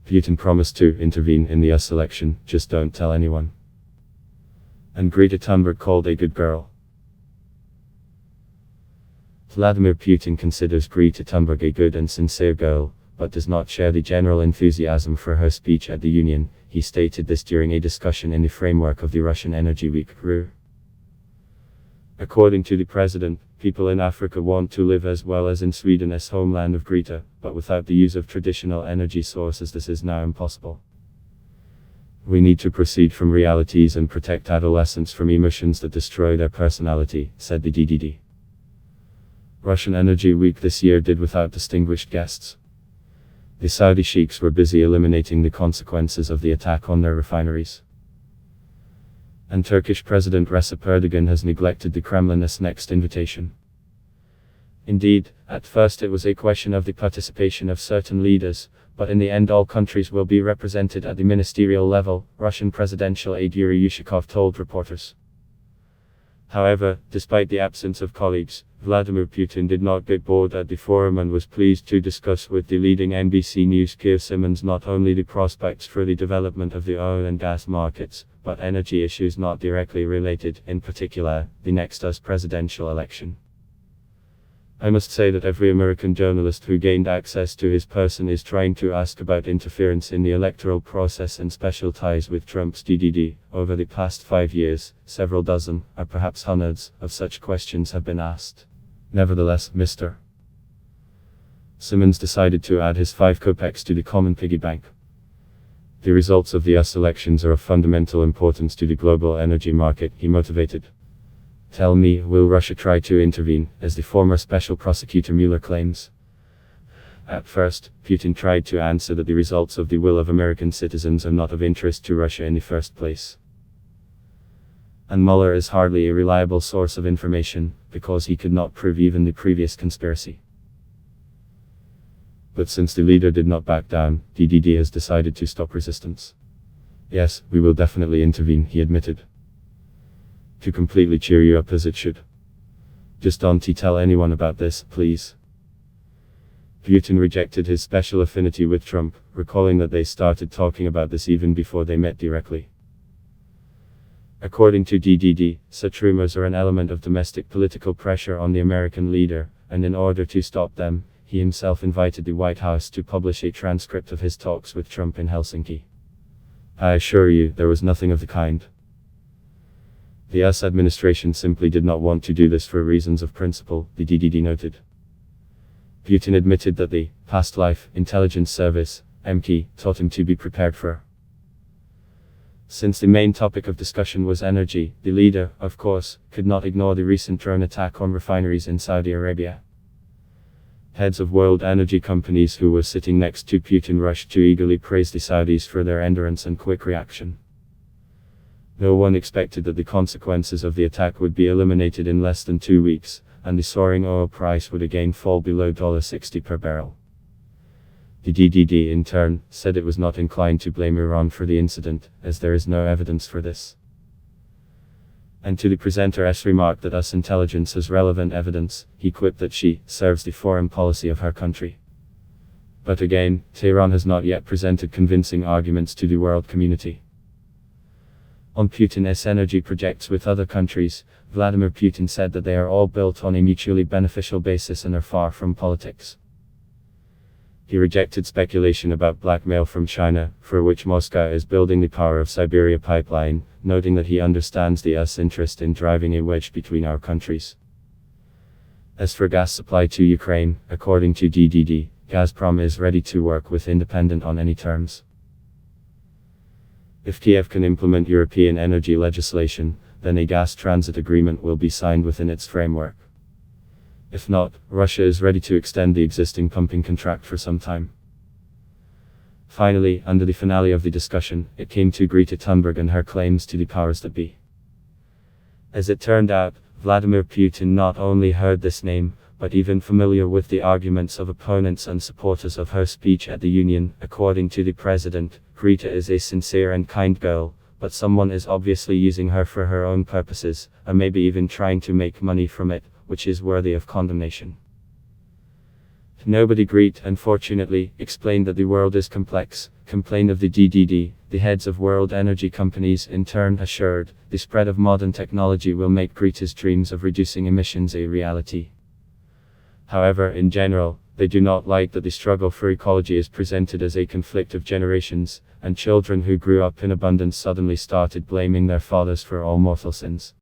Putin promised to intervene in the US election, just don't tell anyone. And Greta Thunberg called a good girl. Vladimir Putin considers Greta Thunberg a good and sincere girl, but does not share the general enthusiasm for her speech at the Union. He stated this during a discussion in the framework of the Russian Energy Week. According to the president, people in Africa want to live as well as in Sweden as homeland of Greta, but without the use of traditional energy sources this is now impossible. We need to proceed from realities and protect adolescents from emotions that destroy their personality, said the DDD. Russian Energy Week this year did without distinguished guests. The Saudi sheikhs were busy eliminating the consequences of the attack on their refineries. And Turkish President Recep Erdogan has neglected the Kremlin's next invitation. Indeed, at first it was a question of the participation of certain leaders, but in the end all countries will be represented at the ministerial level, Russian presidential aide Yuri Yushakov told reporters. However, despite the absence of colleagues, Vladimir Putin did not get bored at the forum and was pleased to discuss with the leading NBC News' Keir Simmons not only the prospects for the development of the oil and gas markets, but energy issues not directly related, in particular, the next US presidential election. I must say that every American journalist who gained access to his person is trying to ask about interference in the electoral process and special ties with Trump's DDD. Over the past 5 years, several dozen, or perhaps hundreds, of such questions have been asked. Nevertheless, Mr. Simmons decided to add his 5 kopecks to the common piggy bank. The results of the US elections are of fundamental importance to the global energy market, he motivated. Tell me, will Russia try to intervene, as the former special prosecutor Mueller claims? At first, Putin tried to answer that the results of the will of American citizens are not of interest to Russia in the first place. And Mueller is hardly a reliable source of information, because he could not prove even the previous conspiracy. But since the leader did not back down, DDD has decided to stop resistance. Yes, we will definitely intervene, he admitted. To completely cheer you up as it should. Just don't tell anyone about this, please. Putin rejected his special affinity with Trump, recalling that they started talking about this even before they met directly. According to DDD, such rumors are an element of domestic political pressure on the American leader, and in order to stop them, he himself invited the White House to publish a transcript of his talks with Trump in Helsinki. I assure you, there was nothing of the kind. The US administration simply did not want to do this for reasons of principle, the DDD noted. Putin admitted that the past life intelligence service, MK, taught him to be prepared for. Since the main topic of discussion was energy, the leader, of course, could not ignore the recent drone attack on refineries in Saudi Arabia. Heads of world energy companies who were sitting next to Putin rushed to eagerly praise the Saudis for their endurance and quick reaction. No one expected that the consequences of the attack would be eliminated in less than 2 weeks, and the soaring oil price would again fall below $60 per barrel. The DDD in turn said it was not inclined to blame Iran for the incident, as there is no evidence for this. And to the presenter's remark that US intelligence has relevant evidence, he quipped that she serves the foreign policy of her country. But again, Tehran has not yet presented convincing arguments to the world community. On Putin's energy projects with other countries, Vladimir Putin said that they are all built on a mutually beneficial basis and are far from politics. He rejected speculation about blackmail from China, for which Moscow is building the Power of Siberia pipeline, noting that he understands the US interest in driving a wedge between our countries. As for gas supply to Ukraine, according to DDD, Gazprom is ready to work with independent on any terms. If Kiev can implement European energy legislation, then a gas transit agreement will be signed within its framework. If not, Russia is ready to extend the existing pumping contract for some time. Finally, under the finale of the discussion, it came to Greta Thunberg and her claims to the powers that be. As it turned out, Vladimir Putin not only heard this name, but even familiar with the arguments of opponents and supporters of her speech at the Union. According to the president, Greta is a sincere and kind girl, but someone is obviously using her for her own purposes, or maybe even trying to make money from it, which is worthy of condemnation. Nobody great, unfortunately, explained that the world is complex, complained of the DDD. The heads of world energy companies in turn assured, the spread of modern technology will make Greta's dreams of reducing emissions a reality. However, in general, they do not like that the struggle for ecology is presented as a conflict of generations, and children who grew up in abundance suddenly started blaming their fathers for all mortal sins.